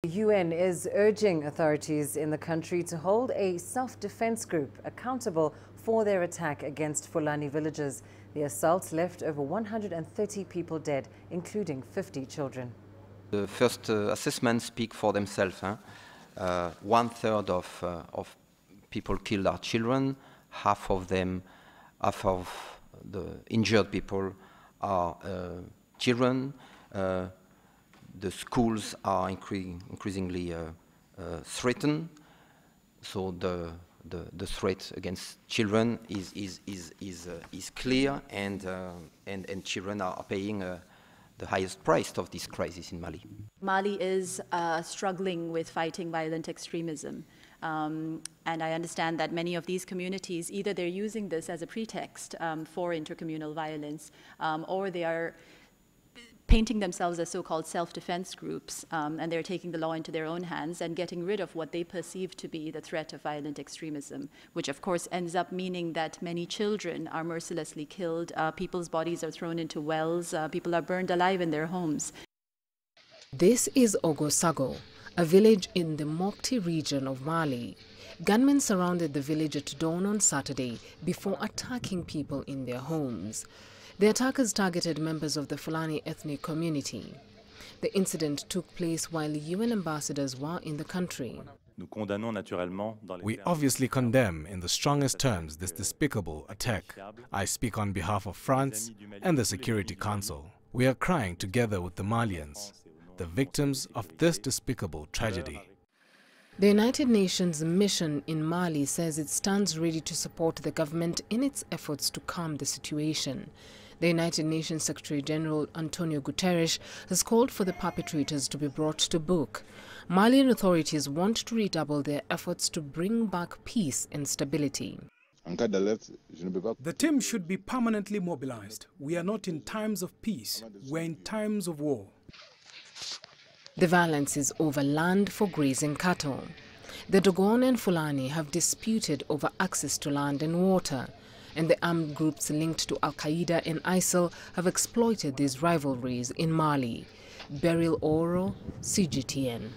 The UN is urging authorities in the country to hold a self-defense group accountable for their attack against Fulani villages. The assault left over 130 people dead, including 50 children. The first assessments speak for themselves. 1/3 of people killed are children. Half of the injured people are children. The schools are increasingly threatened. So the threat against children is clear, and children are paying the highest price of this crisis in Mali. Mali is struggling with fighting violent extremism. And I understand that many of these communities, either they're using this as a pretext for intercommunal violence, or they are painting themselves as so-called self-defense groups, and they're taking the law into their own hands and getting rid of what they perceive to be the threat of violent extremism, which of course ends up meaning that many children are mercilessly killed, people's bodies are thrown into wells, people are burned alive in their homes. This is Ogosago, a village in the Mopti region of Mali. Gunmen surrounded the village at dawn on Saturday before attacking people in their homes. The attackers targeted members of the Fulani ethnic community. The incident took place while UN ambassadors were in the country. We obviously condemn in the strongest terms this despicable attack. I speak on behalf of France and the Security Council. We are crying together with the Malians, the victims of this despicable tragedy. The United Nations mission in Mali says it stands ready to support the government in its efforts to calm the situation. The United Nations Secretary General Antonio Guterres has called for the perpetrators to be brought to book. Malian authorities want to redouble their efforts to bring back peace and stability. The team should be permanently mobilized. We are not in times of peace, we are in times of war. The violence is over land for grazing cattle. The Dogon and Fulani have disputed over access to land and water, and the armed groups linked to Al-Qaeda and ISIL have exploited these rivalries in Mali. Beryl Oro, CGTN.